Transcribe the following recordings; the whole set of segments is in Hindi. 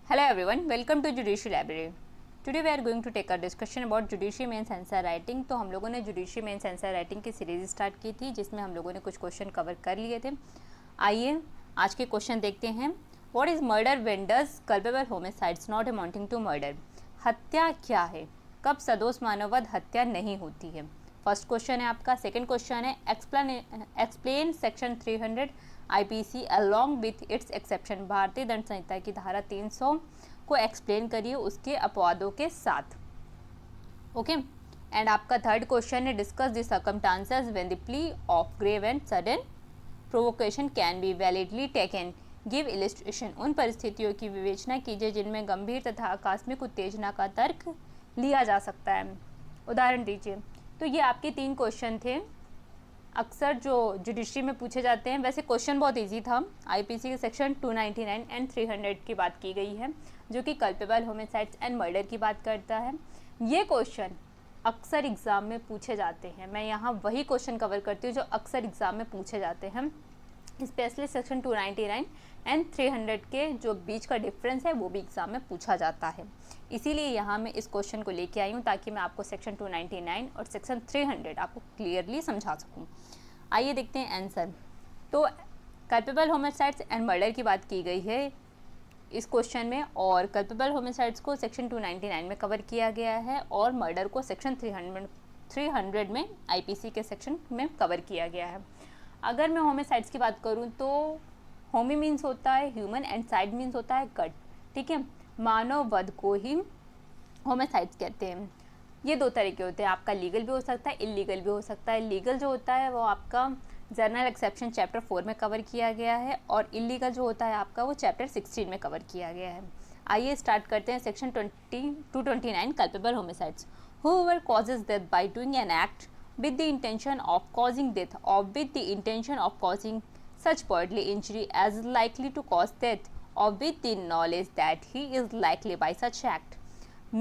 Hello everyone, welcome to Judiciary Library. Today we are going to take a discussion about Judiciary Mains Answer Writing. तो हम लोगों ने Judiciary Mains Answer Writing की सीरीज स्टार्ट की थी जिसमें हम लोगों ने कुछ क्वेश्चन कवर कर लिए थे. आइए आज के क्वेश्चन देखते हैं. What is murder when does culpable homicides not amounting to murder? हत्या क्या है, कब सदोष मानववध हत्या नहीं होती है. फर्स्ट क्वेश्चन है आपका. सेकंड क्वेश्चन है explain section 300 IPC along with its exception. भारतीय दंड संहिता की धारा 300 को एक्सप्लेन करिए उसके अपवादों के साथ. ओके. एंड आपका थर्ड क्वेश्चन है discuss the circumstances when the plea of grave and sudden provocation can be validly taken. Give illustration. उन परिस्थितियों की विवेचना कीजिए जिनमें गंभीर तथा आकस्मिक उत्तेजना का तर्क लिया जा सकता है. उदाहरण दीजिए. तो ये आपके 3 क्वेश्चन थे अक्सर जो जुडिशरी में पूछे जाते हैं. वैसे क्वेश्चन बहुत इजी था. आईपीसी के सेक्शन 299 एंड 300 की बात की गई है जो कि कल्पेबल होमिसाइड्स एंड मर्डर की बात करता है. ये क्वेश्चन अक्सर एग्ज़ाम में पूछे जाते हैं. मैं यहाँ वही क्वेश्चन कवर करती हूँ जो अक्सर एग्ज़ाम में पूछे जाते हैं. स्पेशली सेक्शन 299 एंड 300 के जो बीच का डिफरेंस है वो भी एग्ज़ाम में पूछा जाता है. इसीलिए यहाँ मैं इस क्वेश्चन को लेके आई हूँ ताकि मैं आपको सेक्शन 299 और सेक्शन 300 आपको क्लियरली समझा सकूँ. आइए देखते हैं आंसर. तो कल्पेबल होमिसाइड्स एंड मर्डर की बात की गई है इस क्वेश्चन में और कल्पेबल होमिसाइड्स को सेक्शन 299 में कवर किया गया है और मर्डर को सेक्शन 300 में आईपीसी के सेक्शन में कवर किया गया है. अगर मैं होमिसाइड्स की बात करूं तो होमी मीन्स होता है ह्यूमन एंड साइड मीन्स होता है गट. ठीक है. मानव वध को ही होमिसाइड्स कहते हैं. ये 2 तरह के होते हैं. आपका लीगल भी हो सकता है, इलीगल भी हो सकता है. लीगल जो होता है वो आपका जनरल एक्सेप्शन चैप्टर 4 में कवर किया गया है और इलीगल जो होता है आपका वो चैप्टर 16 में कवर किया गया है. आइए स्टार्ट करते हैं section 229 culpable homicides. Whoever causes death by doing an act with the intention of causing death or with the intention of causing such bodily injury as is likely to cause death or with the knowledge that he is likely by such act.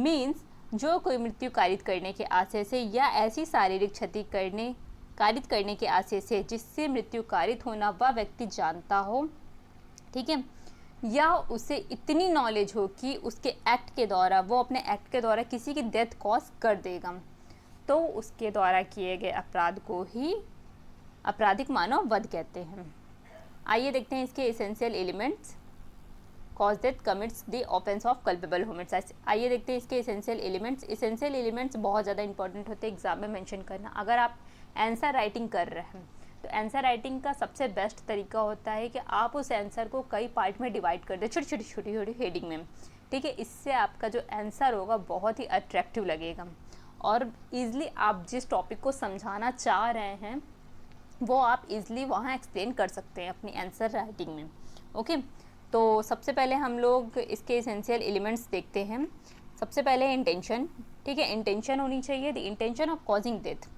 means जो कोई मृत्यु कारित करने के आशय से या ऐसी शारीरिक क्षति कारित करने के आशय से जिससे मृत्यु कारित होना वह व्यक्ति जानता हो. ठीक है. या उसे इतनी नॉलेज हो कि उसके एक्ट के द्वारा वो अपने एक्ट के द्वारा किसी की डेथ कॉज कर देगा तो उसके द्वारा किए गए अपराध को ही आपराधिक मानव वध कहते हैं. आइए देखते हैं इसके essential elements. Cause death commits the offence of culpable homicides. आइए देखते हैं इसके एसेंशियल एलिमेंट्स. एसेंशियल एलिमेंट्स बहुत ज़्यादा इंपॉर्टेंट होते हैं एग्जाम में मेंशन करना. अगर आप आंसर राइटिंग कर रहे हैं तो आंसर राइटिंग का सबसे बेस्ट तरीका होता है कि आप उस आंसर को कई पार्ट में डिवाइड कर दें छोटी छोटी हेडिंग में. ठीक है. इससे आपका जो आंसर होगा बहुत ही अट्रैक्टिव लगेगा और ईज़िली आप जिस टॉपिक को समझाना चाह रहे हैं वो आप ईज़िली वहाँ एक्सप्लेन कर सकते हैं अपनी आंसर राइटिंग में. ओके. तो सबसे पहले हम लोग इसके एसेंशियल एलिमेंट्स देखते हैं. सबसे पहले इंटेंशन. ठीक है. इंटेंशन होनी चाहिए. The intention of causing death.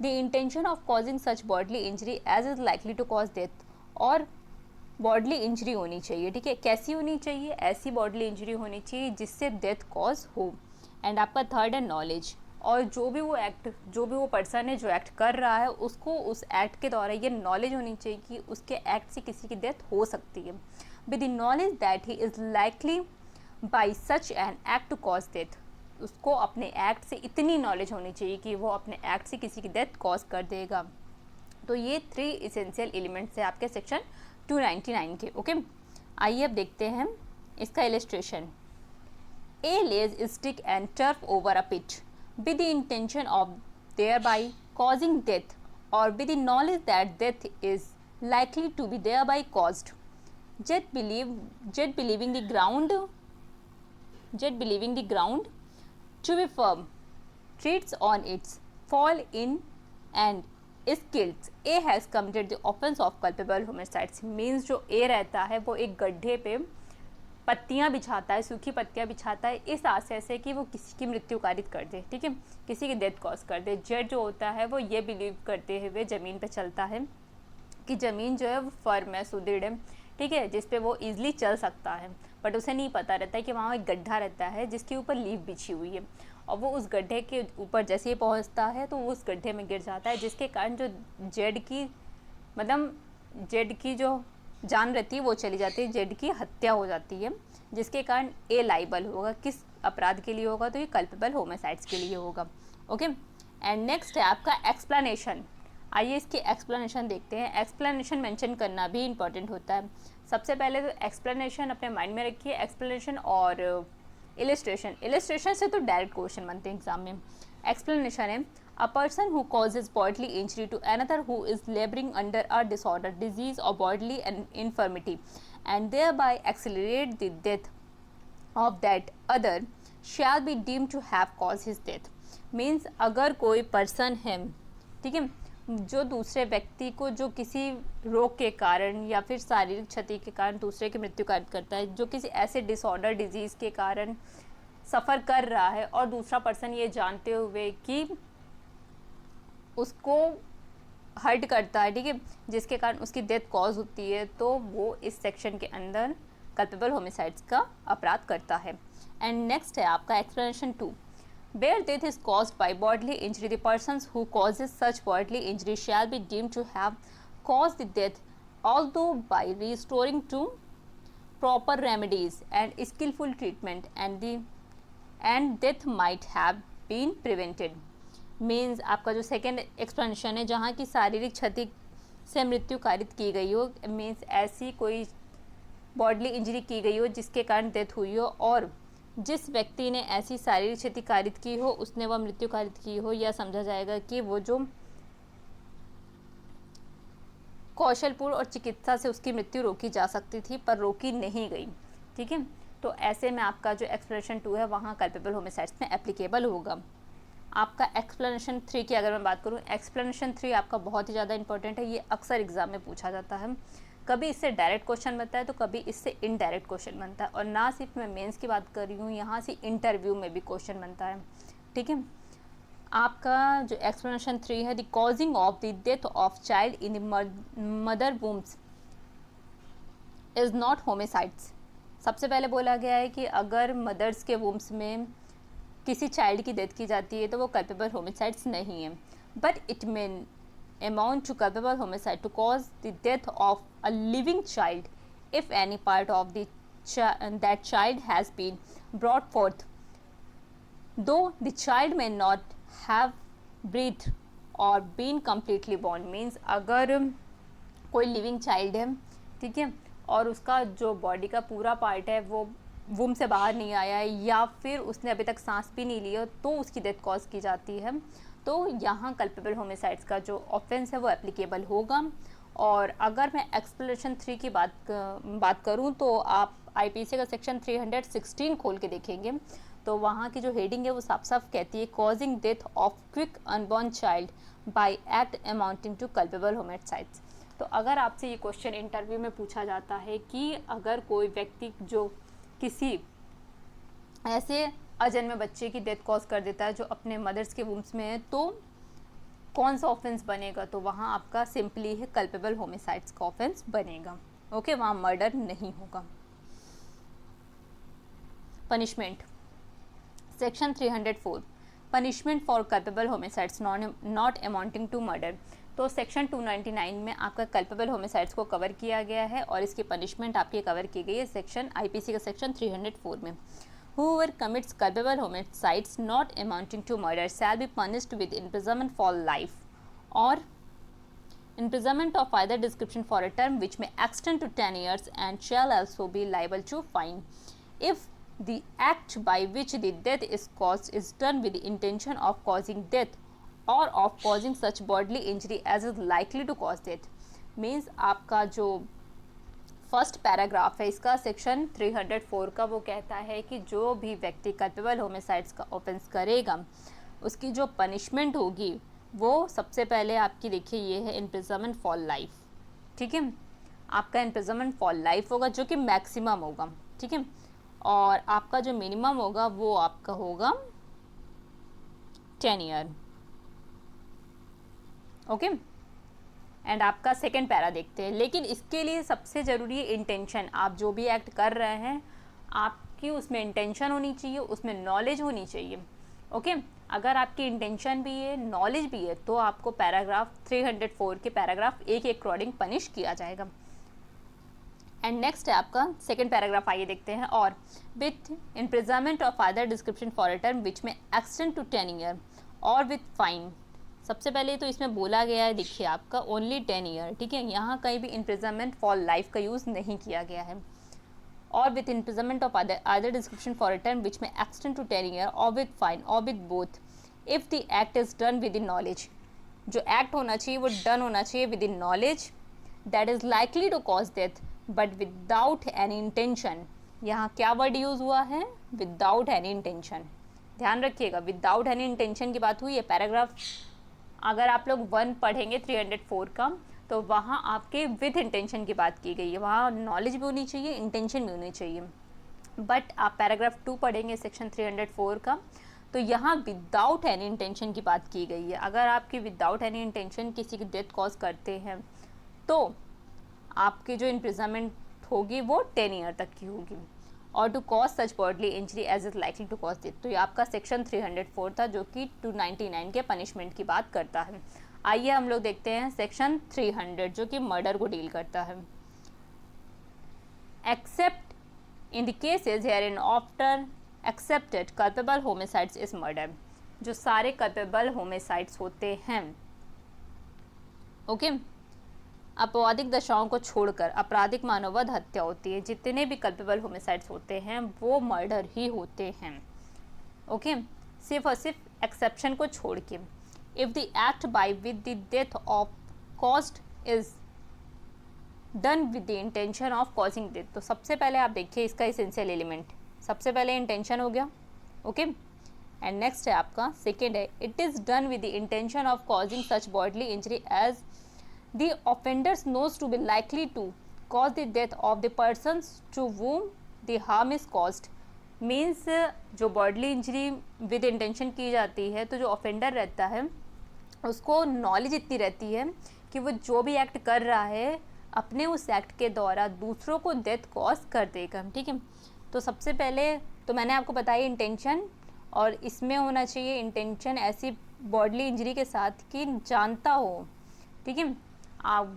The intention of causing such bodily injury as is likely to cause death. और बॉडली इंजरी होनी चाहिए. ठीक है. कैसी होनी चाहिए? ऐसी बॉडली इंजरी होनी चाहिए जिससे डेथ कॉज हो. एंड आपका थर्ड है नॉलेज. और जो भी वो पर्सन है जो एक्ट कर रहा है उसको उस एक्ट के द्वारा ये नॉलेज होनी चाहिए कि उसके एक्ट से किसी की डेथ हो सकती है. With the knowledge that he is likely by such an act to cause death. उसको अपने एक्ट से इतनी नॉलेज होनी चाहिए कि वो अपने एक्ट से किसी की डेथ कॉज कर देगा. तो ये 3 इसेंशियल एलिमेंट्स है आपके सेक्शन 299 के. ओके. आइए अब देखते हैं इसका illustration. A lays stick and turf over a pit with the intention of thereby causing death or with the knowledge that death is likely to be thereby caused. Jet believing the ground to be firm treads on its fall in and is killed. A has committed the offense of culpable homicides. means जो A रहता है वो एक गड्ढे पे पत्तियां बिछाता है, सूखी पत्तियां बिछाता है इस आशय से कि वो किसी की मृत्यु कारित कर दे. ठीक है. किसी की डेथ कॉज कर दे. जेड जो होता है वो ये बिलीव करते हुए ज़मीन पे चलता है कि ज़मीन जो है वो फर्म है, सुदृढ़ है. ठीक है. जिस पे वो ईजिली चल सकता है. बट उसे नहीं पता रहता है कि वहाँ एक गड्ढा रहता है जिसके ऊपर लीफ बिछी हुई है और वो उस गड्ढे के ऊपर जैसे ही पहुँचता है तो वो उस गड्ढे में गिर जाता है जिसके कारण जो जेड की जो जान रहती है वो चली जाती है, जेड की हत्या हो जाती है, जिसके कारण ए लाइबल होगा। किस अपराध के लिए होगा? तो ये कल्पेबल होमिसाइड्स के लिए होगा। ओके, एंड नेक्स्ट है आपका एक्सप्लेनेशन। आइए इसकी एक्सप्लेनेशन देखते हैं। एक्सप्लेनेशन मेंशन करना भी इंपॉर्टेंट होता है। सबसे पहले तो एक्सप्लेनेशन अपने माइंड में रखिए। एक्सप्लेनेशन और इलिस्ट्रेशन, इलिस्ट्रेशन से तो डायरेक्ट क्वेश्चन बनते हैं एग्जाम में। एक्सप्लेनेशन है a person who causes bodily injury to another who is laboring under a disorder, disease or bodily infirmity and thereby accelerate the death of that other shall be deemed to have caused his death। Means अगर कोई पर्सन है, ठीक है, जो दूसरे व्यक्ति को जो किसी रोग के कारण या फिर शारीरिक क्षति के कारण दूसरे की मृत्यु कारित करता है, जो किसी ऐसे डिसऑर्डर डिजीज़ के कारण सफ़र कर रहा है और दूसरा पर्सन ये जानते हुए कि उसको हर्ट करता है, ठीक है, जिसके कारण उसकी डेथ कॉज होती है, तो वो इस सेक्शन के अंदर कल्पेबल होमिसाइड्स का अपराध करता है। एंड नेक्स्ट है आपका explanation 2। Where death is caused by bodily injury, the persons who causes such bodily injury shall be deemed to have caused the death, although by restoring to proper remedies and skillful treatment, and death might have been prevented। Means आपका जो सेकेंड एक्सप्लेनेशन है, जहाँ की शारीरिक क्षति से मृत्यु कारित की गई हो, मीन्स ऐसी कोई बॉडली इंजरी की गई हो जिसके कारण डेथ हुई हो, और जिस व्यक्ति ने ऐसी शारीरिक क्षति कारित की हो उसने वह मृत्यु कारित की हो, या समझा जाएगा कि वो जो कौशलपूर्ण और चिकित्सा से उसकी मृत्यु रोकी जा सकती थी पर रोकी नहीं गई, ठीक है। तो ऐसे में आपका जो एक्सप्लेनेशन 2 है वहाँ कल्पेबल होमिसाइड्स में एप्लीकेबल होगा। आपका एक्सप्लेनेशन 3 की अगर मैं बात करूँ, एक्सप्लेनेशन 3 आपका बहुत ही ज़्यादा इंपॉर्टेंट है। ये अक्सर एग्जाम में पूछा जाता है। कभी इससे डायरेक्ट क्वेश्चन बनता है तो कभी इससे इनडायरेक्ट क्वेश्चन बनता है, और ना सिर्फ मैं मेंस की बात कर रही हूँ, यहाँ से इंटरव्यू में भी क्वेश्चन बनता है, ठीक है। आपका जो एक्सप्लेनेशन 3 है, the causing of the death of child in the mother wombs is not homicides. सबसे पहले बोला गया है कि अगर मदर्स के वूम्स में किसी चाइल्ड की डेथ की जाती है तो वो कल्पेबल होमिसाइड्स नहीं है, but it may amount to culpable homicide to cause the death of a living child if any part of the that child has been brought forth, though the child may not have breathed or been completely born। means अगर कोई लिविंग चाइल्ड है, ठीक है, और उसका जो बॉडी का पूरा पार्ट है वो वूम से बाहर नहीं आया है या फिर उसने अभी तक सांस भी नहीं लिया, तो उसकी डेथ कॉज की जाती है, तो यहाँ कल्पेबल होमिसाइड्स का जो ऑफेंस है वो एप्लीकेबल होगा। और अगर मैं एक्सप्लेनेशन 3 की बात करूँ तो आप आईपीसी का सेक्शन 316 खोल के देखेंगे तो वहाँ की जो हेडिंग है वो साफ साफ कहती है causing death of quick unborn child by act amounting to culpable homicides. तो अगर आपसे ये क्वेश्चन इंटरव्यू में पूछा जाता है कि अगर कोई व्यक्ति जो किसी ऐसे अजन्मे बच्चे की डेथ कॉज कर देता है जो अपने मदर्स के वूम्स में है, तो कौन सा ऑफेंस बनेगा, तो वहाँ आपका सिंपली है कल्पेबल होमिसाइड्स का ऑफेंस बनेगा। ओके, वहाँ मर्डर नहीं होगा। Punishment, section 304 punishment for culpable homicides not amounting to murder. तो सेक्शन 299 में आपका कल्पेबल होमिसाइड्स को कवर किया गया है और इसकी पनिशमेंट आपकी कवर की गई है सेक्शन आईपीसी का सेक्शन 304 में। Whoever commits culpable homicides not amounting to murder shall be punished with imprisonment for life or imprisonment of either description for a term which may extend to 10 years and shall also be liable to fine if the act by which the death is caused is done with the intention of causing death or of causing such bodily injury as is likely to cause death। Means आपका जो फर्स्ट पैराग्राफ है इसका सेक्शन 304 का, वो कहता है कि जो भी व्यक्ति कल्पेबल होमिसाइड्स का ऑफेंस करेगा उसकी जो पनिशमेंट होगी वो सबसे पहले आपकी देखिए ये है इम्प्रिजनमेंट फॉर लाइफ, ठीक है। आपका इम्प्रिजनमेंट फॉर लाइफ होगा जो कि मैक्सिमम होगा, ठीक है, और आपका जो मिनिमम होगा वो आपका होगा 10 ईयर। ओके, एंड आपका सेकेंड पैरा देखते हैं, लेकिन इसके लिए सबसे ज़रूरी है इंटेंशन। आप जो भी एक्ट कर रहे हैं आपकी उसमें इंटेंशन होनी चाहिए, उसमें नॉलेज होनी चाहिए। ओके, अगर आपकी इंटेंशन भी है, नॉलेज भी है, तो आपको पैराग्राफ 304 के पैराग्राफ 1 के अकॉर्डिंग पनिश किया जाएगा। एंड नेक्स्ट है आपका सेकेंड पैराग्राफ, आइए देखते हैं। और with imprisonment of other description for a term which may extend to 10 year और विथ फाइन। सबसे पहले तो इसमें बोला गया है, देखिए आपका ओनली 10 ईयर, ठीक है, यहाँ कहीं भी इम्प्रिजनमेंट फॉर लाइफ का यूज़ नहीं किया गया है। और with imprisonment of other description for a term which may extend to 10 year और विथ फाइन और with both if the act is done within knowledge. जो एक्ट होना चाहिए वो डन होना चाहिए within knowledge that is likely to cause death but without any intention. यहाँ क्या वर्ड यूज़ हुआ है? Without any intention. ध्यान रखिएगा, विदाउट एनी इंटेंशन की बात हुई है। पैराग्राफ अगर आप लोग 1 पढ़ेंगे 304 का, तो वहाँ आपके विद इंटेंशन की बात की गई है, वहाँ नॉलेज भी होनी चाहिए, इंटेंशन भी होनी चाहिए। बट आप पैराग्राफ 2 पढ़ेंगे सेक्शन 304 का, तो यहाँ विदाउट एनी इंटेंशन की बात की गई है। अगर आपकी विदाउट एनी इंटेंशन किसी की डेथ कॉज करते हैं तो आपकी जो इम्प्रिजनमेंट होगी वो 10 ईयर तक की होगी। और to cause such bodily injury as is likely to cause death, तो ये आपका सेक्शन 304 था जो कि 299 के पनिशमेंट की बात करता है। आइए हम लोग देखते हैं सेक्शन 300 जो कि मर्डर को डील करता है। Except in the cases hereinafter excepted culpable homicides is murder. जो सारे कल्पेबल होमिसाइड्स होते हैं, ओके, अपवादिक दशाओं को छोड़कर आपराधिक मानववध हत्या होती है। जितने भी कल्पेबल होमिसाइड्स होते हैं वो मर्डर ही होते हैं, ओके, सिर्फ और सिर्फ एक्सेप्शन को छोड़ के। If the act by with the death of caused is done with the intention of causing death, तो सबसे पहले आप देखिए इसका एसेंशियल एलिमेंट, सबसे पहले इंटेंशन हो गया, ओके। एंड नेक्स्ट है आपका सेकेंड है it is done with the intention of causing such bodily injury as the offenders knows to be likely to cause the death of the persons to whom the harm is caused। Means जो बॉडली इंजरी विद इंटेंशन की जाती है तो जो ऑफेंडर रहता है उसको नॉलेज इतनी रहती है कि वो जो भी एक्ट कर रहा है अपने उस एक्ट के द्वारा दूसरों को डेथ कॉज कर देगा, ठीक है। तो सबसे पहले तो मैंने आपको बताया इंटेंशन, और इसमें होना चाहिए इंटेंशन ऐसी बॉडली इंजरी के साथ कि जानता हो, ठीक है,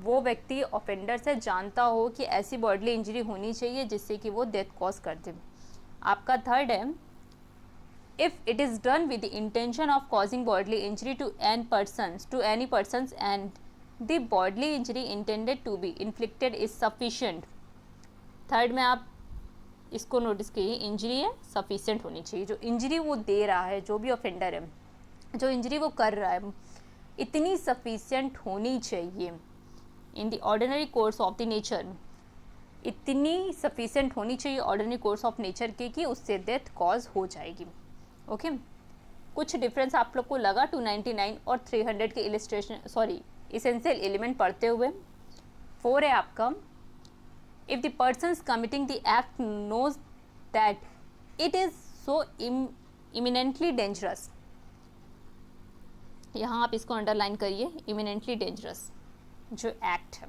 वो व्यक्ति ऑफेंडर से जानता हो कि ऐसी बॉडली इंजरी होनी चाहिए जिससे कि वो डेथ कॉज कर दे। आपका थर्ड है if it is done with the intention of causing bodily injury to any persons and the bodily injury intended to be inflicted is sufficient. Third में आप इसको नोटिस कीजिए, इंजरी है सफिशिएंट होनी चाहिए। जो इंजरी वो दे रहा है, जो भी ऑफेंडर है, जो इंजरी वो कर रहा है, इतनी सफिशिएंट होनी चाहिए in the ordinary course of the nature, इतनी सफिशिएंट होनी चाहिए ऑर्डिनरी कोर्स ऑफ नेचर की कि उससे डेथ कॉज हो जाएगी, ओके। कुछ डिफरेंस आप लोग को लगा 299 और 300 के इलिस्ट्रेशन इसेंशियल एलिमेंट पढ़ते हुए। 4 है आपका if the persons committing the act knows that it is so imminently dangerous, यहाँ आप इसको अंडरलाइन करिए, इमिनेंटली डेंजरस जो एक्ट है,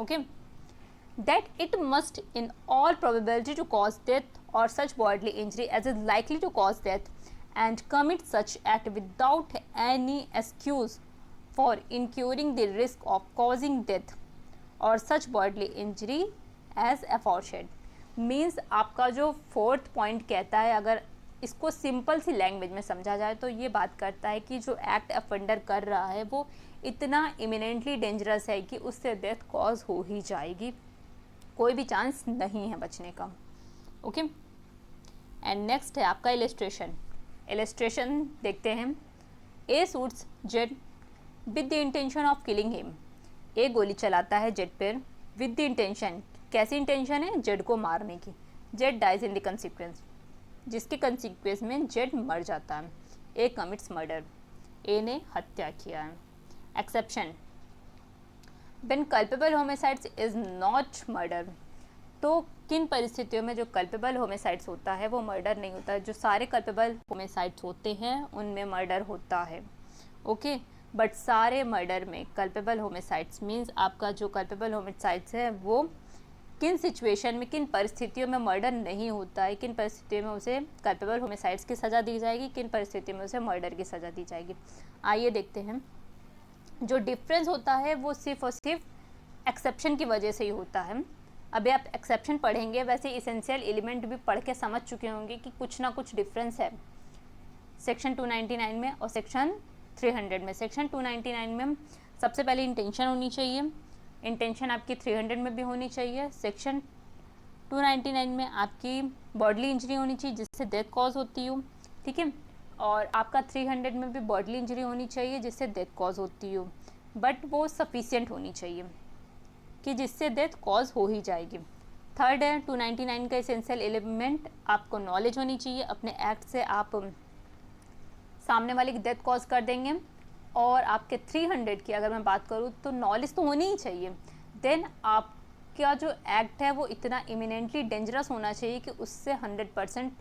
okay, that it must in all probability to cause death और such bodily injury as is likely to cause death and commit such act without any excuse for incurring the risk of causing death और such bodily injury as aforesaid. Means आपका जो 4th पॉइंट कहता है, अगर इसको सिंपल सी लैंग्वेज में समझा जाए तो ये बात करता है कि जो एक्ट ऑफेंडर कर रहा है वो इतना इमिनेंटली डेंजरस है कि उससे डेथ कॉज हो ही जाएगी, कोई भी चांस नहीं है बचने का, ओके। एंड नेक्स्ट है आपका इलस्ट्रेशन देखते हैं। A shoots Z with the intention of killing him, A गोली चलाता है जेड पर विद द इंटेंशन, कैसी इंटेंशन है? जेड को मारने की। Z dies in the consequence, जिसके कंसिक्वेंस में जेड मर जाता है। ए कमिट्स मर्डर, ए ने हत्या किया है। Exception when culpable homicides is not murder, तो किन परिस्थितियों में जो कल्पेबल होमिसाइड्स होता है वो मर्डर नहीं होता है। जो सारे कल्पेबल होमिसाइड्स होते हैं उनमें मर्डर होता है, ओके, बट सारे मर्डर में कल्पेबल होमिसाइड्स मीन्स आपका जो कल्पेबल होमिसाइड्स है वो किन सिचुएशन में, किन परिस्थितियों में मर्डर नहीं होता है, किन परिस्थितियों में उसे कल्पेबल होमिसाइड्स की सज़ा दी जाएगी, किन परिस्थितियों में उसे मर्डर की सज़ा दी जाएगी। आइए देखते हैं। जो डिफरेंस होता है वो सिर्फ और सिर्फ एक्सेप्शन की वजह से ही होता है। अभी आप एक्सेप्शन पढ़ेंगे, वैसे इसेंशियल एलिमेंट भी पढ़ के समझ चुके होंगे कि कुछ ना कुछ डिफरेंस है सेक्शन 299 में और सेक्शन 300 में। सेक्शन 299 में सबसे पहले इंटेंशन होनी चाहिए, इंटेंशन आपकी 300 में भी होनी चाहिए। सेक्शन 299 में आपकी बॉडली इंजरी होनी चाहिए जिससे डेथ कॉज होती हो, ठीक है, और आपका 300 में भी बॉडली इंजरी होनी चाहिए जिससे डेथ कॉज होती हो, बट वो सफिशिएंट होनी चाहिए कि जिससे डेथ कॉज हो ही जाएगी। थर्ड है 299 का एसेंशियल एलिमेंट, आपको नॉलेज होनी चाहिए, अपने एक्ट से आप सामने वाले की डेथ कॉज कर देंगे। और आपके 300 की अगर मैं बात करूँ तो नॉलेज तो होनी ही चाहिए, देन आपका जो एक्ट है वो इतना इमिनेंटली डेंजरस होना चाहिए कि उससे 100%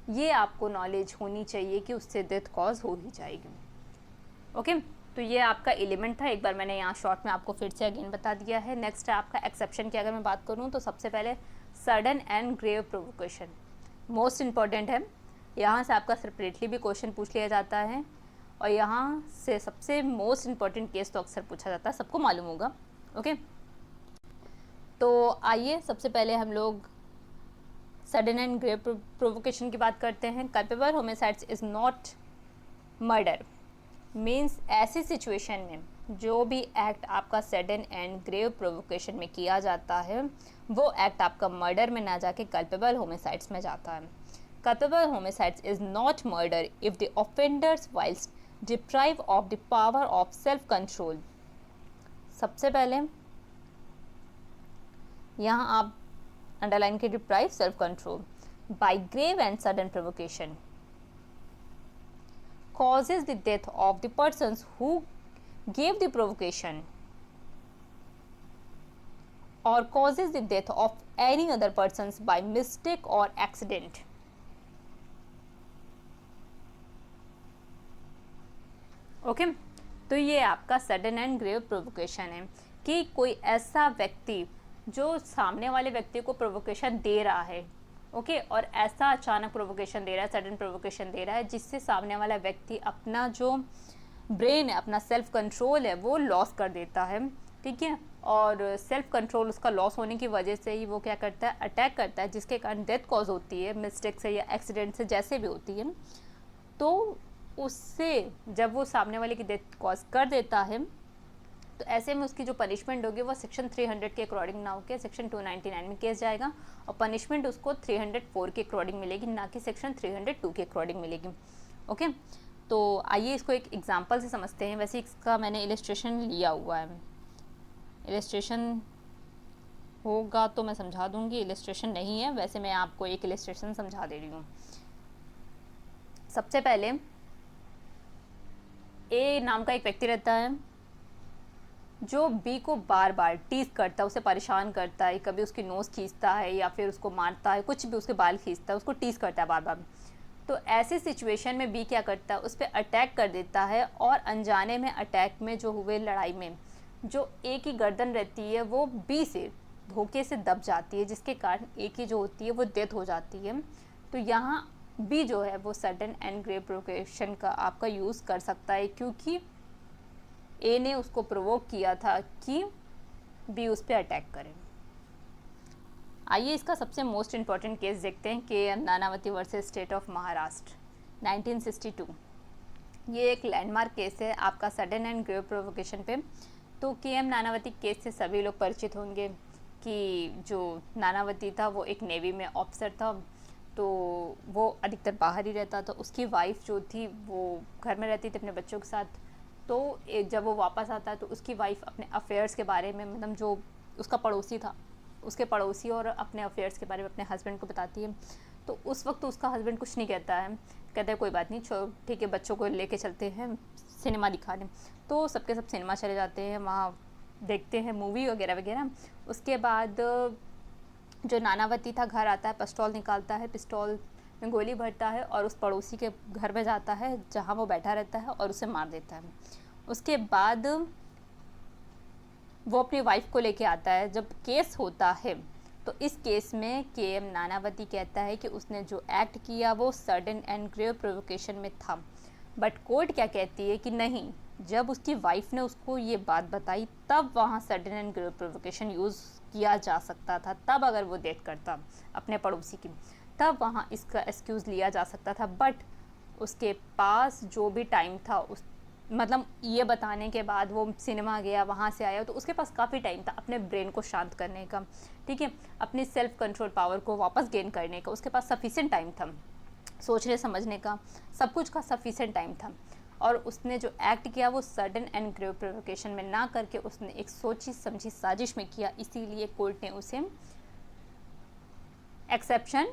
ये आपको नॉलेज होनी चाहिए कि उससे डेथ कॉज हो ही जाएगी। ओके, तो ये आपका एलिमेंट था, एक बार मैंने यहाँ शॉर्ट में आपको फिर से अगेन बता दिया है। नेक्स्ट है आपका एक्सेप्शन की अगर मैं बात करूँ तो सबसे पहले sudden and grave provocation most important है। यहाँ से आपका सेपरेटली भी क्वेश्चन पूछ लिया जाता है और यहाँ से सबसे मोस्ट इम्पॉर्टेंट केस तो अक्सर पूछा जाता है, सबको मालूम होगा। ओके, तो आइए सबसे पहले हम लोग सडन एंड ग्रेव प्रोवोकेशन की बात करते हैं। Culpable homicides is not murder means ऐसी सिचुएशन में जो भी एक्ट आपका सडन एंड ग्रेव प्रोवोकेशन में किया जाता है वो एक्ट आपका मर्डर में ना जाके कल्पेबल होमिसाइड्स में जाता है। Culpable homicides is not murder if the offenders whilst deprived of the power of self-control। सबसे पहले यहाँ आप अंडरलाइन के deprive self-control by grave and sudden provocation causes the death of the persons who gave the provocation or causes the death of any other persons by mistake or accident। Okay, तो ये आपका सडन एंड ग्रेव प्रोवोकेशन है कि कोई ऐसा व्यक्ति जो सामने वाले व्यक्ति को प्रोवोकेशन दे रहा है, ओके, और ऐसा अचानक प्रोवोकेशन दे रहा है, सडन प्रोवोकेशन दे रहा है जिससे सामने वाला व्यक्ति अपना जो ब्रेन है, अपना सेल्फ कंट्रोल है वो लॉस कर देता है, ठीक है, और सेल्फ कंट्रोल उसका लॉस होने की वजह से ही वो क्या करता है, अटैक करता है, जिसके कारण डेथ कॉज होती है मिस्टेक से या एक्सीडेंट से, जैसे भी होती है। तो उससे जब वो सामने वाले की डेथ कॉज कर देता है तो ऐसे में उसकी जो पनिशमेंट होगी वो सेक्शन 300 के अकॉर्डिंग ना होकर सेक्शन 299 में केस जाएगा और पनिशमेंट उसको 304 के अकॉर्डिंग मिलेगी, ना कि सेक्शन 302 के अकॉर्डिंग मिलेगी। ओके, तो आइए इसको एक एग्जांपल से समझते हैं। वैसे इसका मैंने इलस्ट्रेशन लिया हुआ है, इलस्ट्रेशन होगा तो मैं समझा दूंगी, इलस्ट्रेशन नहीं है वैसे मैं आपको एक इलस्ट्रेशन समझा दे रही हूँ। सबसे पहले ए नाम का एक व्यक्ति रहता है जो बी को बार बार टीज करता है, उसे परेशान करता है, कभी उसकी नोज़ खींचता है या फिर उसको मारता है, कुछ भी उसके बाल खींचता है, उसको टीज करता है बार बार। तो ऐसी सिचुएशन में बी क्या करता है, उस पर अटैक कर देता है और अनजाने में अटैक में जो हुए लड़ाई में जो ए की गर्दन रहती है वो बी से धोखे से दब जाती है, जिसके कारण ए की जो होती है वो डेथ हो जाती है। तो यहाँ बी जो है वो सडन एंड ग्रेव प्रोवोकेशन का आपका यूज़ कर सकता है क्योंकि ए ने उसको प्रोवोक किया था कि बी उस पर अटैक करे। आइए इसका सबसे मोस्ट इम्पॉर्टेंट केस देखते हैं, KM. Nanavati versus state of Maharashtra 1962। ये एक लैंडमार्क केस है आपका सडन एंड ग्रेव प्रोवोकेशन पे। तो के.एम. नानावती केस से सभी लोग परिचित होंगे कि जो नानावती था वो एक नेवी में ऑफिसर था, तो वो अधिकतर बाहर ही रहता था। उसकी वाइफ जो थी वो घर में रहती थी अपने बच्चों के साथ। तो जब वो वापस आता है तो उसकी वाइफ अपने अफेयर्स के बारे में, मतलब जो उसका पड़ोसी था उसके पड़ोसी और अपने अफेयर्स के बारे में अपने हस्बैंड को बताती है। तो उस वक्त उसका हस्बैंड कुछ नहीं कहता है, कहता है कोई बात नहीं, ठीक है, बच्चों को लेके चलते हैं सिनेमा दिखाने। तो सबके सब सिनेमा चले जाते हैं, वहाँ देखते हैं मूवी वगैरह वगैरह। उसके बाद जो नानावती था घर आता है, पिस्तौल निकालता है, पिस्तौल में गोली भरता है और उस पड़ोसी के घर में जाता है जहाँ वो बैठा रहता है और उसे मार देता है। उसके बाद वो अपनी वाइफ को लेके आता है। जब केस होता है तो इस केस में के.एम. नानावती कहता है कि उसने जो एक्ट किया वो सडन एंड ग्रेव प्रोवोकेशन में था, बट कोर्ट क्या कहती है कि नहीं, जब उसकी वाइफ ने उसको ये बात बताई तब वहाँ sudden and grave provocation use किया जा सकता था। तब अगर वो डेथ करता अपने पड़ोसी की, तब वहाँ इसका एक्सक्यूज़ लिया जा सकता था। बट उसके पास जो भी टाइम था, उस मतलब ये बताने के बाद वो सिनेमा गया, वहाँ से आया, तो उसके पास काफ़ी टाइम था अपने ब्रेन को शांत करने का, ठीक है, अपनी सेल्फ कंट्रोल पावर को वापस गेन करने का। उसके पास सफिशिएंट टाइम था, सोचने समझने का, सब कुछ का सफिशिएंट टाइम था। और उसने जो एक्ट किया वो सडन एंड ग्रेव प्रोवोकेशन में ना करके उसने एक सोची समझी साजिश में किया। इसीलिए कोर्ट ने उसे एक्सेप्शन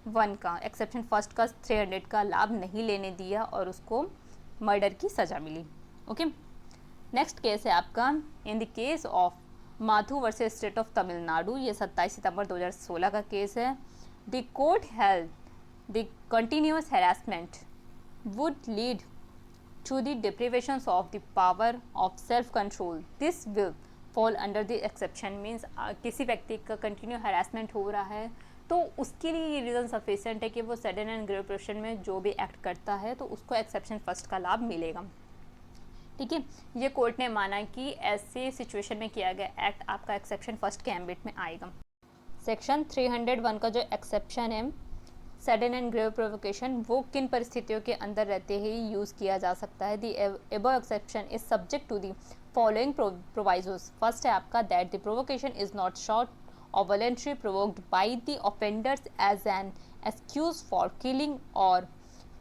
1 का, एक्सेप्शन फर्स्ट का 300 का लाभ नहीं लेने दिया और उसको मर्डर की सज़ा मिली। ओके, नेक्स्ट केस है आपका in the case of Mathu versus state of Tamil Nadu. ये 27 सितंबर 2016 का केस है। The court held the continuous harassment would lead to the deprivations of the power of self control. This will fall under the exception. Means किसी व्यक्ति का कंटिन्यू हरासमेंट हो रहा है तो उसके लिए ये रीज़न सफिशिएंट है कि वो सडन एंड ग्रेव प्रोवोकेशन में जो भी एक्ट करता है तो उसको एक्सेप्शन फर्स्ट का लाभ मिलेगा। ठीक है, ये कोर्ट ने माना कि ऐसे सिचुएशन में किया गया एक्ट आपका एक्सेप्शन फर्स्ट के एम्बिट में आएगा। सेक्शन 301 का जो एक्सेप्शन है सडन एंड ग्रेव प्रोवोकेशन, वो किन परिस्थितियों के अंदर रहते ही यूज़ किया जा सकता है। The above exception is subject to the following provisos. First है आपका that the provocation is not short और voluntary provoked by the offenders as an excuse for killing और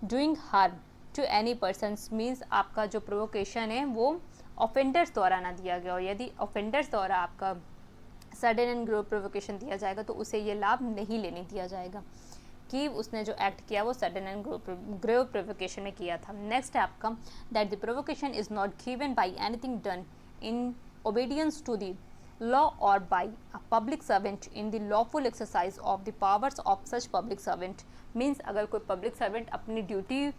doing harm to any person. Means आपका जो प्रोवोकेशन है वो ऑफेंडर्स द्वारा ना दिया गया, और यदि ऑफेंडर्स द्वारा आपका सडन एंड ग्रेव प्रोवोकेशन दिया जाएगा तो उसे ये लाभ नहीं लेने दिया जाएगा कि उसने जो एक्ट किया वो सडन एंड ग्रेव प्रोवोकेशन में किया था। नेक्स्ट है आपका that the provocation is not given by anything done in obedience to the law और by a public servant in the lawful exercise of the powers of such public servant. Means अगर कोई पब्लिक सर्वेंट अपनी ड्यूटी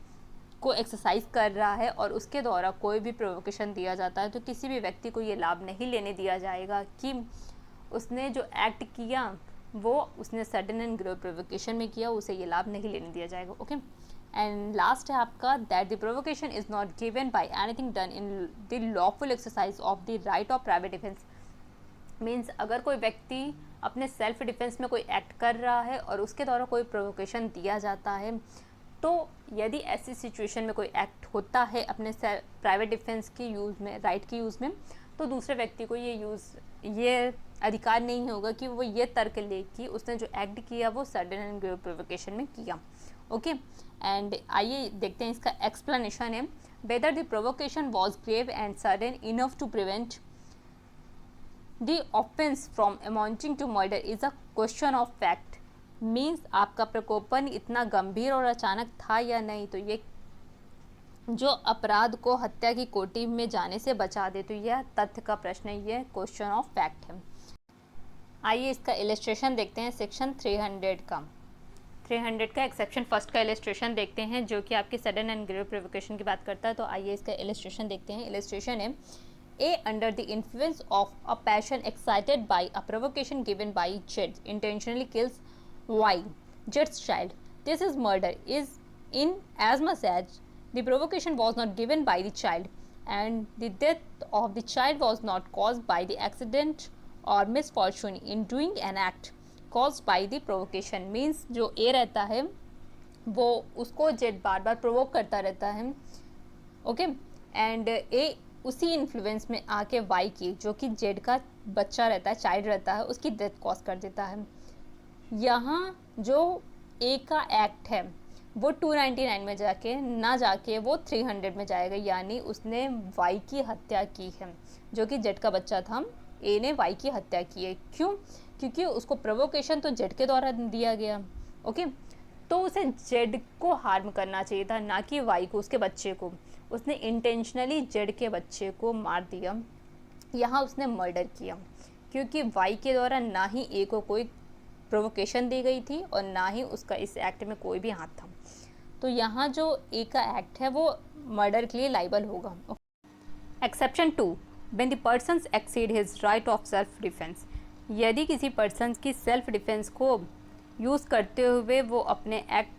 को एक्सरसाइज कर रहा है और उसके द्वारा कोई भी प्रोवोकेशन दिया जाता है तो किसी भी व्यक्ति को ये लाभ नहीं लेने दिया जाएगा कि उसने जो एक्ट किया वो उसने सडन एंड ग्रेव प्रोवोकेशन में किया, उसे ये लाभ नहीं लेने दिया जाएगा। ओके, एंड लास्ट है आपका that the provocation is not given by anything done in the lawful exercise of the right of private defence. Means अगर कोई व्यक्ति अपने सेल्फ डिफेंस में कोई एक्ट कर रहा है और उसके द्वारा कोई प्रोवोकेशन दिया जाता है तो यदि ऐसी सिचुएशन में कोई एक्ट होता है अपने प्राइवेट डिफेंस की यूज़ में, राइट की यूज़ में, तो दूसरे व्यक्ति को ये अधिकार नहीं होगा कि वो ये तर्क ले कि उसने जो एक्ट किया वो सडन एंड ग्रेव प्रोवोकेशन में किया। ओके, एंड आइए देखते हैं इसका एक्सप्लेनेशन है। Whether the provocation was grave and sudden enough to prevent the offence from amounting to murder is a question of fact. Means आपका प्रकोपन इतना गंभीर और अचानक था या नहीं, तो ये जो अपराध को हत्या की कोटि में जाने से बचा दे, तो यह तथ्य का प्रश्न है, यह क्वेश्चन ऑफ फैक्ट है। आइए इसका इलस्ट्रेशन देखते हैं। सेक्शन 300 का एक्सेप्शन फर्स्ट का इलस्ट्रेशन देखते हैं जो कि आपकी सडन एंड ग्रेव प्रोवोकेशन की बात करता है। तो आइए इसका इलस्ट्रेशन देखते हैं। इलस्ट्रेशन है A under the influence of a passion excited by a provocation given by Z intentionally kills Y, Z's child. This is murder is in as much as the provocation was not given by the child and the death of the child was not caused by the accident or misfortune in doing an act caused by the provocation. Means जो A रहता है वो उसको Z बार बार प्रोवोक करता रहता है, ओके, एंड A उसी इन्फ्लुएंस में आके वाई की, जो कि जेड का बच्चा रहता है, चाइल्ड रहता है, उसकी डेथ कॉज कर देता है। यहाँ जो ए का एक्ट है वो 299 में जाके वो 300 में जाएगा, यानी उसने वाई की हत्या की है, जो कि जेड का बच्चा था। ए ने वाई की हत्या की है, क्यों? क्योंकि उसको प्रोवोकेशन तो जेड के द्वारा दिया गया, ओके, तो उसे जेड को हार्म करना चाहिए था, ना कि वाई को, उसके बच्चे को। उसने इंटेंशनली जेड के बच्चे को मार दिया, यहाँ उसने मर्डर किया, क्योंकि वाई के द्वारा ना ही ए को कोई प्रोवोकेशन दी गई थी और ना ही उसका इस एक्ट में कोई भी हाथ था। तो यहाँ जो ए का एक्ट है वो मर्डर के लिए लाइबल होगा। Exception 2, when the persons exceed his right of self defence. यदि किसी पर्सन की सेल्फ डिफेंस को यूज़ करते हुए वो अपने एक्ट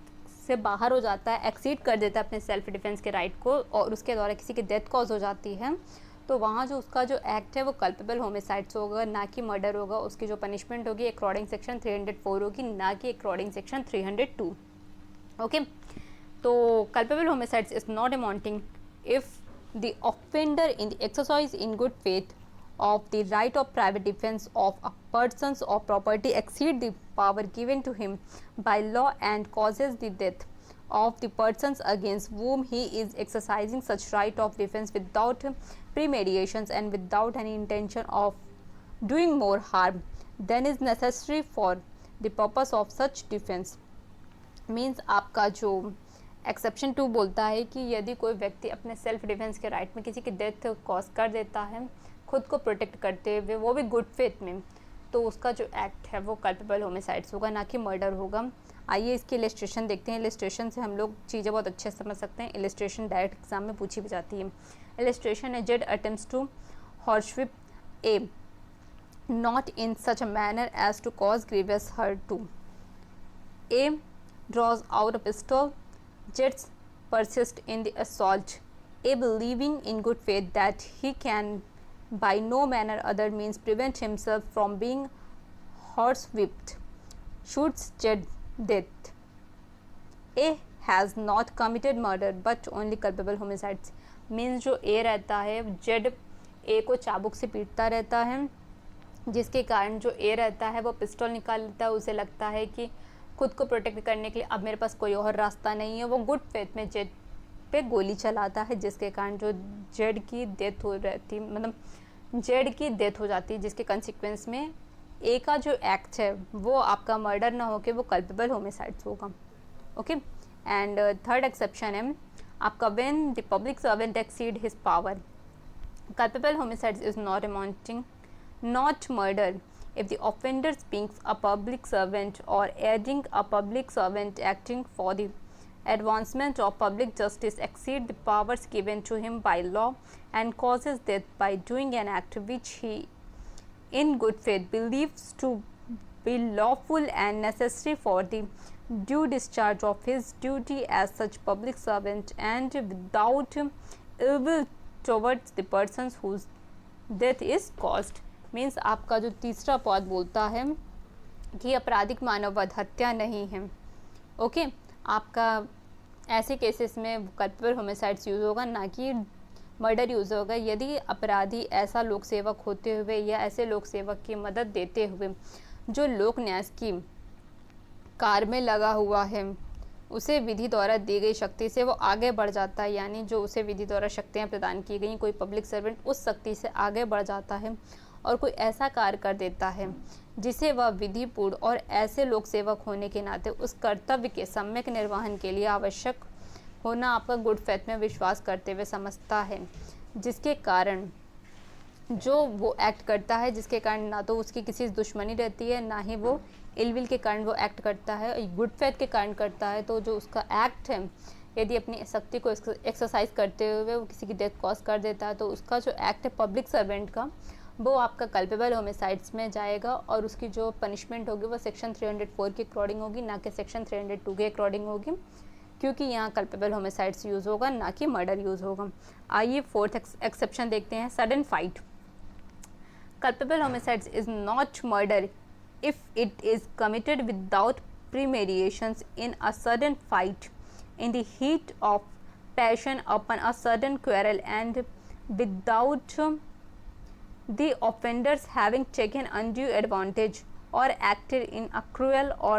से बाहर हो जाता है, एक्सीड कर देता है अपने सेल्फ डिफेंस के राइट को, और उसके द्वारा किसी की डेथ कॉज हो जाती है, तो वहाँ जो उसका जो एक्ट है वो कल्पेबल होमिसाइड्स होगा, ना कि मर्डर होगा। उसकी जो पनिशमेंट होगी अकॉर्डिंग सेक्शन 304 होगी, ना कि अकॉर्डिंग सेक्शन 302। ओके, तो culpable homicides is not amounting if the offender in the exercise in good faith of the right of private defense of a person's or property exceed the power given to him by law and causes the death of the persons against whom he is exercising such right of defense without premeditations and without any intention of doing more harm than is necessary for the purpose of such defense। Means आपका जो एक्सेप्शन 2 बोलता है कि यदि कोई व्यक्ति अपने सेल्फ डिफेंस के राइट में किसी की डेथ कॉज कर देता है खुद को प्रोटेक्ट करते हुए, वो भी गुड फेथ में, तो उसका जो एक्ट है वो कल्पेबल होमिसाइड्स होगा, ना कि मर्डर होगा। आइए इसकी इलस्ट्रेशन देखते हैं। इलस्ट्रेशन से हम लोग चीज़ें बहुत अच्छे से समझ सकते हैं। इलस्ट्रेशन डायरेक्ट एग्जाम में पूछी भी जाती है। इलस्ट्रेशन है Z attempts to horsewhip A not in such a manner as to cause grievous hurt to A draws out a pistol, Jets persist in the assault, A believing in good faith that he can by no manner other means prevent himself from being horsewhipped, shoots Jet death. A has not committed murder but only culpable homicides। Means जो A रहता है जेड A को चाबुक से पीटता रहता है, जिसके कारण जो A रहता है वो पिस्टल निकाल लेता है। उसे लगता है कि खुद को प्रोटेक्ट करने के लिए अब मेरे पास कोई और रास्ता नहीं है। वो गुड फेथ में जेड पे गोली चलाता है, जिसके कारण जो जेड की डेथ हो रहती, मतलब जेड की डेथ हो जाती है, जिसके कंसिक्वेंस में ए का जो एक्ट है वो आपका मर्डर ना होके वो कल्पेबल होमिसाइड्स होगा। ओके, एंड थर्ड एक्सेप्शन है आपका when the public servant exceed his power, culpable homicides is not amounting not murder if the offender being a public servant or aiding a public servant acting for the advancement of public justice exceed the powers given to him by law and causes death by doing an act which he in good faith believes to be lawful and necessary for the due discharge of his duty as such public servant and without ill will towards the persons whose death is caused। Means आपका जो तीसरा पॉइंट बोलता है कि आपराधिक मानववध हत्या नहीं है। ओके, आपका ऐसे केसेस में कल्पेबल होमिसाइड्स यूज़ होगा, ना कि मर्डर यूज़ होगा। यदि अपराधी ऐसा लोक सेवक होते हुए या ऐसे लोक सेवक की मदद देते हुए जो लोक न्यास की कार में लगा हुआ है, उसे विधि द्वारा दी गई शक्ति से वो आगे बढ़ जाता है, यानी जो उसे विधि द्वारा शक्तियाँ प्रदान की गई, कोई पब्लिक सर्वेंट उस शक्ति से आगे बढ़ जाता है और कोई ऐसा कार्य कर देता है जिसे वह विधिपूर्ण और ऐसे लोक सेवक होने के नाते उस कर्तव्य के सम्यक निर्वहन के लिए आवश्यक होना आपका गुड फेथ में विश्वास करते हुए समझता है, जिसके कारण जो वो एक्ट करता है, जिसके कारण ना तो उसकी किसी से दुश्मनी रहती है, ना ही वो इलविल के कारण वो एक्ट करता है, गुड फेथ के कारण करता है। तो जो उसका एक्ट है, यदि अपनी शक्ति को एक्सरसाइज करते हुए वो किसी की डेथ कॉज कर देता है, तो उसका जो एक्ट है पब्लिक सर्वेंट का, वो आपका कल्पेबल होमिसाइड्स में जाएगा और उसकी जो पनिशमेंट होगी वो सेक्शन 304 के अकॉर्डिंग होगी, ना कि सेक्शन 302 के अकॉर्डिंग होगी, क्योंकि यहाँ कल्पेबल होमिसाइड्स यूज़ होगा, ना कि मर्डर यूज़ होगा। आइए फोर्थ एक्सेप्शन देखते हैं, sudden fight. Culpable homicides is not murder if it is committed without premeditations in a sudden fight in the heat of passion upon a sudden quarrel and without the offenders having taken undue advantage or acted in a cruel or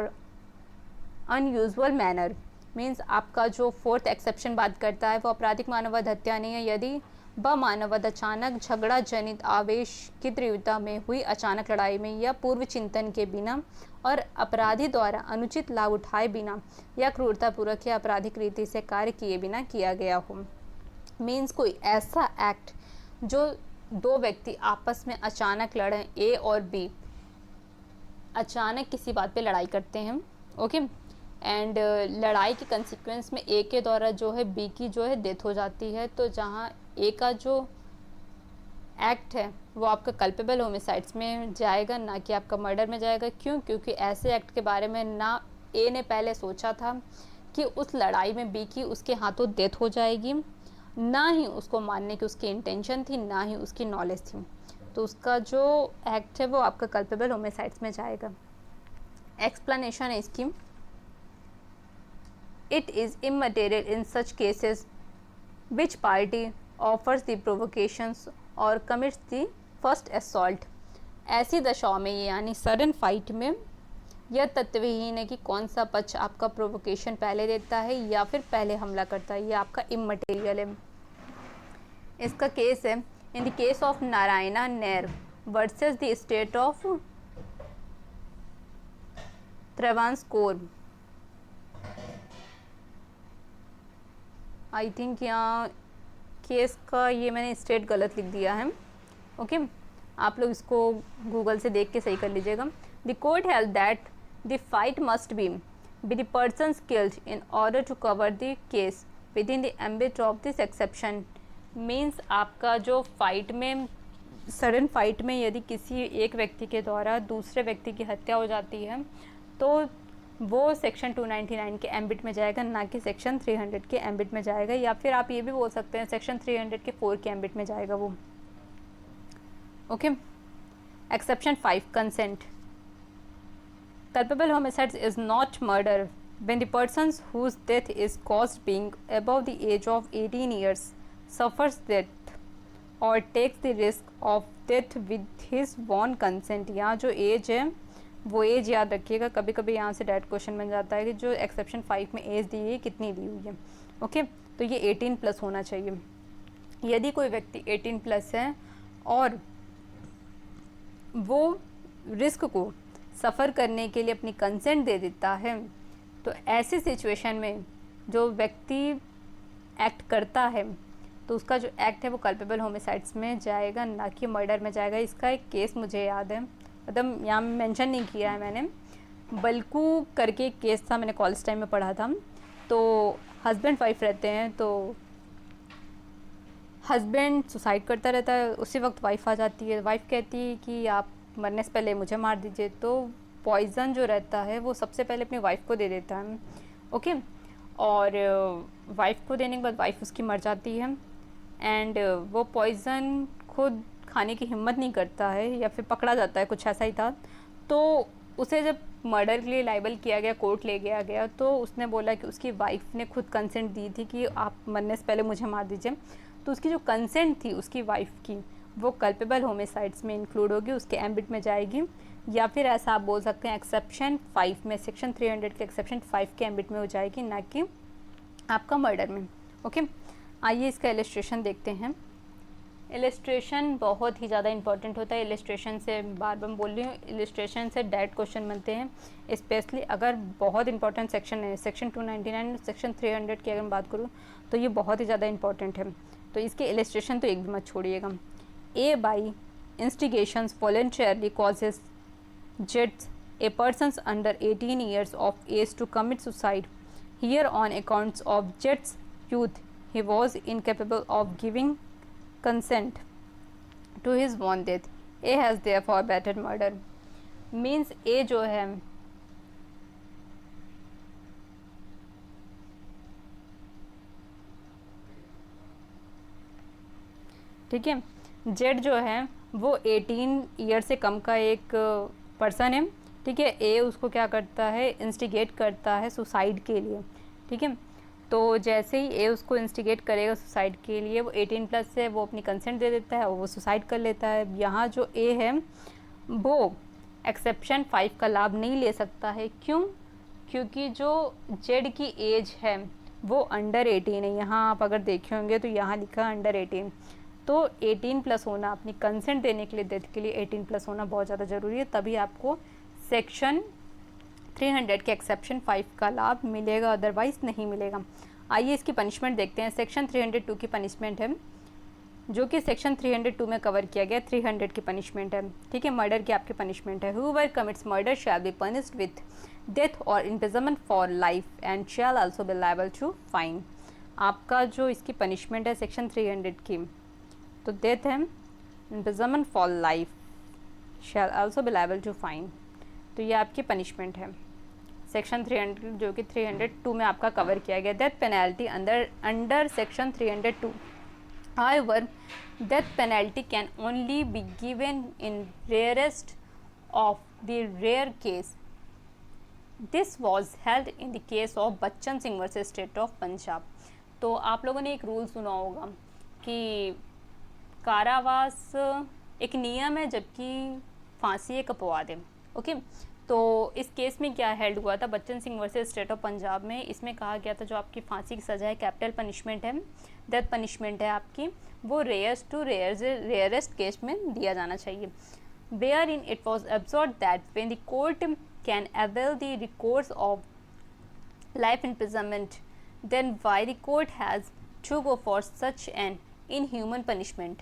unusual manner। Means आपका जो फोर्थ एक्सेप्शन बात करता है वो आपराधिक मानववध हत्या नहीं है यदि व मानववध अचानक झगड़ा जनित आवेश की तीव्रता में हुई अचानक लड़ाई में या पूर्व चिंतन के बिना और अपराधी द्वारा अनुचित लाभ उठाए बिना या क्रूरतापूर्वक या आपराधिक रीति से कार्य किए बिना किया गया हो। मीन्स कोई ऐसा एक्ट जो दो व्यक्ति आपस में अचानक लड़े, ए और बी अचानक किसी बात पे लड़ाई करते हैं, ओके, एंड लड़ाई के कंसिक्वेंस में ए के द्वारा जो है बी की जो है डेथ हो जाती है, तो जहाँ ए का जो एक्ट है वो आपका कल्पेबल होमिसाइड्स में जाएगा, ना कि आपका मर्डर में जाएगा। क्यों? क्योंकि ऐसे एक्ट के बारे में ना ए ने पहले सोचा था कि उस लड़ाई में बी की उसके हाथों डेथ हो जाएगी, ना ही उसको मारने की उसकी इंटेंशन थी, ना ही उसकी नॉलेज थी, तो उसका जो एक्ट है वो आपका कल्पेबल होमिसाइड्स में जाएगा। एक्सप्लेनेशन है इसकी, it is immaterial in such cases which party offers the provocations और कमिट्स द फर्स्ट असॉल्ट। ऐसी दशाओं में यानी सडन फाइट में यह तथ्यहीन है कि कौन सा पक्ष आपका प्रोवोकेशन पहले देता है या फिर पहले हमला करता है, ये आपका इमटेरियल है। इसका केस है इन the case of Narayana Ner versus the state of Travancore. I think यहाँ केस का ये मैंने स्टेट गलत लिख दिया है, ओके आप लोग इसको गूगल से देख के सही कर लीजिएगा। The court held that the fight must be the persons killed in order to cover the case within the ambit of this exception. Means आपका जो फाइट में, सडन फाइट में यदि किसी एक व्यक्ति के द्वारा दूसरे व्यक्ति की हत्या हो जाती है तो वो सेक्शन 299 के एम्बिट में जाएगा, ना कि सेक्शन 300 के एम्बिट में जाएगा, या फिर आप ये भी बोल सकते हैं सेक्शन 300 के 4 के एम्बिट में जाएगा वो, okay. Exception 5 consent. Culpable homicide is not murder when the person whose death is caused being above the age of 18 years suffers death or takes the risk of death with his own consent। यहाँ जो एज है वो एज याद रखिएगा, कभी कभी यहाँ से डायरेक्ट क्वेश्चन बन जाता है कि जो एक्सेप्शन 5 में एज दी है कितनी दी हुई है, ओके तो ये 18 प्लस होना चाहिए। यदि कोई व्यक्ति 18 प्लस है और वो रिस्क को सफ़र करने के लिए अपनी कंसेंट दे देता है तो ऐसी सिचुएशन में जो व्यक्ति एक्ट करता है तो उसका जो एक्ट है वो कल्पेबल होमिसाइड्स में जाएगा, ना कि मर्डर में जाएगा। इसका एक केस मुझे याद है, मतलब यहाँ मेंशन नहीं किया है मैंने, बल्कू करके एक केस था, मैंने कॉलेज टाइम में पढ़ा था। तो हस्बैंड वाइफ रहते हैं, तो हस्बैंड सुसाइड करता रहता है, उसी वक्त वाइफ आ जाती है, वाइफ कहती है कि आप मरने से पहले मुझे मार दीजिए, तो पॉइज़न जो रहता है वो सबसे पहले अपनी वाइफ को दे देता है, ओके। और वाइफ को देने के बाद वाइफ उसकी मर जाती है एंड वो पॉइज़न खुद खाने की हिम्मत नहीं करता है या फिर पकड़ा जाता है, कुछ ऐसा ही था। तो उसे जब मर्डर के लिए लाइबल किया गया, कोर्ट ले गया गया, तो उसने बोला कि उसकी वाइफ ने खुद कंसेंट दी थी कि आप मरने से पहले मुझे मार दीजिए, तो उसकी जो कंसेंट थी उसकी वाइफ की वो कल्पेबल होमिसाइड्स में इंक्लूड होगी, उसके एम्बिट में जाएगी। या फिर ऐसा आप बोल सकते हैं एक्सेप्शन 5 में, सेक्शन 300 के एक्सेप्शन 5 के एम्बिट में हो जाएगी, ना कि आपका मर्डर में, ओके। आइए इसका इलस्ट्रेशन देखते हैं। इलस्ट्रेशन बहुत ही ज़्यादा इंपॉर्टेंट होता है, इलस्ट्रेशन से बार बार बोल रही हूँ, इलस्ट्रेशन से डायरेक्ट क्वेश्चन बनते हैं, स्पेशली अगर बहुत इंपॉर्टेंट सेक्शन है, सेक्शन 299 सेक्शन 300 की अगर मैं बात करूँ तो ये बहुत ही ज़्यादा इंपॉर्टेंट है, तो इसके इलस्ट्रेशन तो एक भी मत छोड़िएगा। A by instigations voluntarily causes jets a persons under 18 years of age to commit suicide. Here on accounts of Jet's youth, he was incapable of giving consent to his own death. A has therefore abetted murder. Means A जो है ठीक है, जेड जो है वो 18 ईयर से कम का एक पर्सन है, ठीक है। ए उसको क्या करता है, इंस्टिगेट करता है सुसाइड के लिए, ठीक है। तो जैसे ही ए उसको इंस्टिगेट करेगा सुसाइड के लिए, वो 18 प्लस है, वो अपनी कंसेंट दे देता है और वो सुसाइड कर लेता है। यहाँ जो ए है वो एक्सेप्शन 5 का लाभ नहीं ले सकता है, क्यों? क्योंकि जो जेड की एज है वो अंडर 18 है। यहाँ आप अगर देखे होंगे तो यहाँ लिखा है अंडर 18, तो 18 प्लस होना, अपनी कंसेंट देने के लिए, डेथ के लिए 18 प्लस होना बहुत ज़्यादा ज़रूरी है, तभी आपको सेक्शन 300 के एक्सेप्शन 5 का लाभ मिलेगा, अदरवाइज़ नहीं मिलेगा। आइए इसकी पनिशमेंट देखते हैं। सेक्शन 302 की पनिशमेंट है, जो कि सेक्शन 302 में कवर किया गया, 300 की पनिशमेंट है, ठीक है। मर्डर की आपकी पनिशमेंट है, whoever commits murder shall be punished with death और imprisonment for life and shall also be liable to fine. आपका जो इसकी पनिशमेंट है सेक्शन 300 की, तो डेथ है, imprisonment for life, shall also be liable to fine, तो ये आपकी पनिशमेंट है। सेक्शन 300 जो कि 302 में आपका कवर किया गया, death penalty under section 302। However, death penalty can only be given in rarest of the rare case. This was held in the case of Bachchan Singh versus state of Punjab. तो आप लोगों ने एक रूल सुना होगा कि कारावास एक नियम है जबकि फांसी एक अपवाद है। ओके, तो इस केस में क्या हेल्ड हुआ था, Bachchan Singh versus state of Punjab में, इसमें कहा गया था जो आपकी फांसी की सज़ा है, कैपिटल पनिशमेंट है, डेथ पनिशमेंट है आपकी, वो रेयरेस्ट केस में दिया जाना चाहिए। Wherein it was observe that when the court can avail the recourse of life imprisonment, then why the court has to go for such an inhuman punishment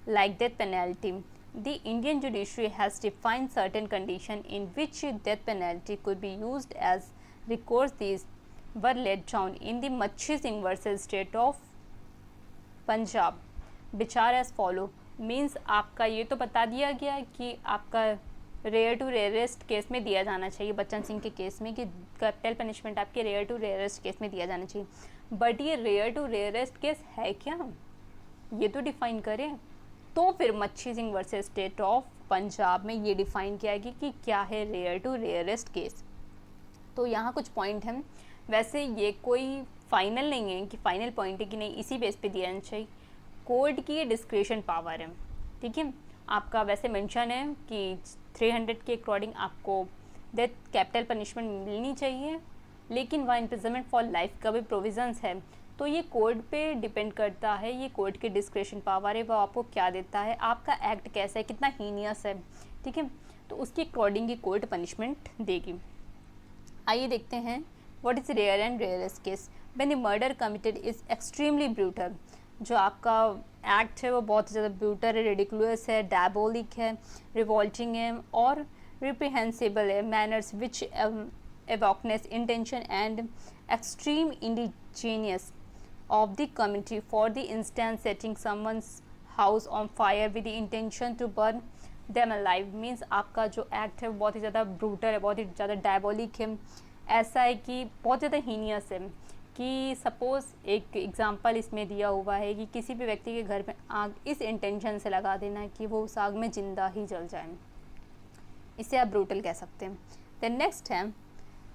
like death penalty? The Indian judiciary has defined certain conditions in which death penalty could be used as recourse. These were laid down in the Machi Singh versus State of Punjab, which are as follow. Means आपका ये तो बता दिया गया कि आपका रेयर टू रेयरेस्ट केस में दिया जाना चाहिए, बच्चन सिंह के केस में, कि कैपिटल पनिशमेंट आपके रेयर टू रेयरेस्ट केस में दिया जाना चाहिए। बट ये रेयर टू रेयरेस्ट केस है क्या, ये तो डिफाइन करें। तो फिर मच्छी Singh versus state of Punjab में ये डिफाइन किया गया कि क्या है रेयर टू रेयरेस्ट केस। तो यहाँ कुछ पॉइंट हैं, वैसे ये कोई फाइनल नहीं है कि फाइनल पॉइंट है कि नहीं इसी बेस पे दिया जाना चाहिए, कोर्ट की ये डिस्क्रिशन पावर है। ठीक है, आपका वैसे मेंशन है कि 300 के अकॉर्डिंग आपको डेथ कैपिटल पनिशमेंट मिलनी चाहिए, लेकिन वहाँ इम्प्रिजनमेंट फॉर लाइफ का भी प्रोविजंस है। तो ये कोर्ट पे डिपेंड करता है, ये कोर्ट की डिस्क्रिशन पावर है, वो आपको क्या देता है, आपका एक्ट कैसा है, कितना हीनियस है। ठीक है, तो उसके अकॉर्डिंग ही कोर्ट पनिशमेंट देगी। आइए देखते हैं what is rare and rarest case. When the murder committed is extremely brutal, जो आपका एक्ट है वो बहुत ज़्यादा ब्रूटल है, रेडिकुलस है, डायबोलिक है, रिवॉल्टिंग है और रिप्रीहेंसिबल है, manners which evokes intention and extreme indigenous of the community, for the instance setting someone's house on fire with the intention to burn them alive. Means आपका जो एक्ट है वो बहुत ही ज़्यादा ब्रूटल है, बहुत ही ज़्यादा डायबोलिक है, ऐसा है कि बहुत ज़्यादा हीनियस है कि सपोज़ एक एग्ज़ाम्पल इसमें दिया हुआ है कि किसी भी व्यक्ति के घर में आग इस इंटेंशन से लगा देना कि वो उस आग में जिंदा ही जल जाए, इसे आप ब्रूटल कह सकते हैं। द नेक्स्ट है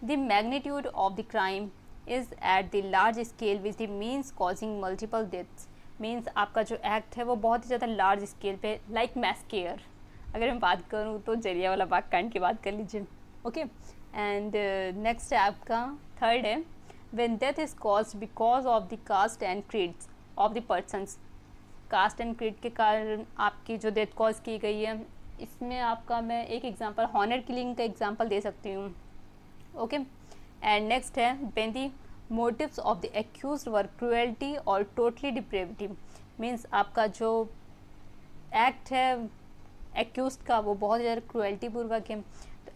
the magnitude of the crime is at the large scale which the means causing multiple deaths. Means आपका जो एक्ट है वो बहुत ही ज़्यादा लार्ज स्केल पे, लाइक मैस केयर अगर मैं बात करूँ तो जलियांवाला बाग कांड की बात कर लीजिए। ओके, एंड नेक्स्ट है आपका थर्ड है when death is caused because of the caste and creeds of the persons। Caste and creed के कारण आपकी जो डेथ कॉज की गई है, इसमें आपका मैं एक एग्जांपल हॉनर किलिंग का एग्जांपल दे सकती हूँ। ओके, एंड नेक्स्ट है when the motives of the accused were cruelty और totally depravity। मीन्स आपका जो एक्ट है एक्यूज्ड का वो बहुत ज़्यादा क्रुएल्टी पूर्वक है,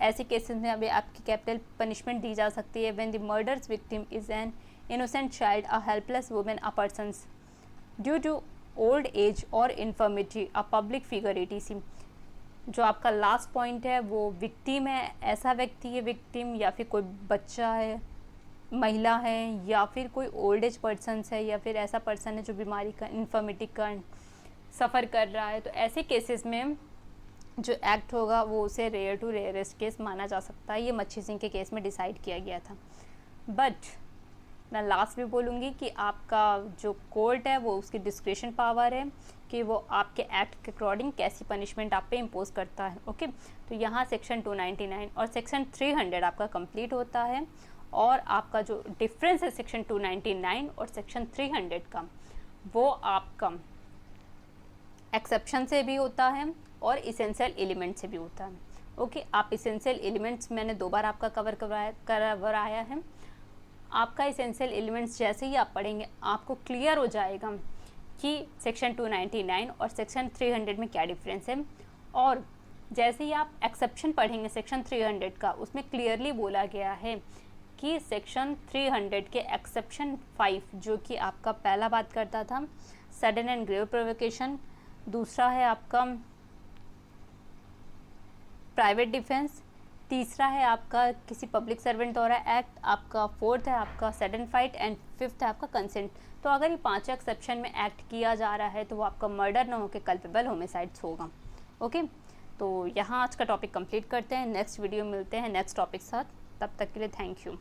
ऐसे केसेस में अभी आपकी कैपिटल पनिशमेंट दी जा सकती है। When the murder's victim is an innocent child, a helpless women, a persons due to old age और infirmity, a public figure, etc। जो आपका लास्ट पॉइंट है वो विक्टिम है, ऐसा व्यक्ति है विक्टिम, या फिर कोई बच्चा है, महिला है, या फिर कोई ओल्ड एज पर्सन्स है, या फिर ऐसा पर्सन है जो बीमारी का इन्फर्मिटी का सफ़र कर रहा है। तो ऐसे केसेस में जो एक्ट होगा वो उसे रेयर टू रेयरेस्ट केस माना जा सकता है। ये मच्छी सिंह के केस में डिसाइड किया गया था। बट मैं लास्ट में बोलूँगी कि आपका जो कोर्ट है वो उसकी डिस्क्रिशन पावर है कि वो आपके एक्ट के अकॉर्डिंग कैसी पनिशमेंट आप पे इम्पोज करता है। ओके, तो यहाँ सेक्शन 299 और सेक्शन 300 आपका कंप्लीट होता है, और आपका जो डिफरेंस है सेक्शन 299 और सेक्शन 300 का, वो आपका एक्सेप्शन से भी होता है और इसेंशियल एलिमेंट से भी होता है। ओके, आप इसेंशियल एलिमेंट्स मैंने 2 बार आपका कवर कराया है। आपका इसेंशियल एलिमेंट्स जैसे ही आप पढ़ेंगे आपको क्लियर हो जाएगा कि सेक्शन 299 और सेक्शन 300 में क्या डिफरेंस है, और जैसे ही आप एक्सेप्शन पढ़ेंगे सेक्शन 300 का, उसमें क्लियरली बोला गया है कि सेक्शन 300 के एक्सेप्शन 5 जो कि आपका पहला बात करता था सडन एंड ग्रेव प्रोवोकेशन, दूसरा है आपका प्राइवेट डिफेंस, तीसरा है आपका किसी पब्लिक सर्वेंट द्वारा एक्ट, आपका फोर्थ है आपका सडन फाइट, एंड फिफ्थ है आपका कंसेंट। तो अगर ये पांचों एक्सेप्शन में एक्ट किया जा रहा है तो वो आपका मर्डर ना होकर कल्पेबल होमिसाइड्स होगा। ओके, तो यहाँ आज का टॉपिक कंप्लीट करते हैं, नेक्स्ट वीडियो मिलते हैं नेक्स्ट टॉपिक साथ, तब तक के लिए थैंक यू।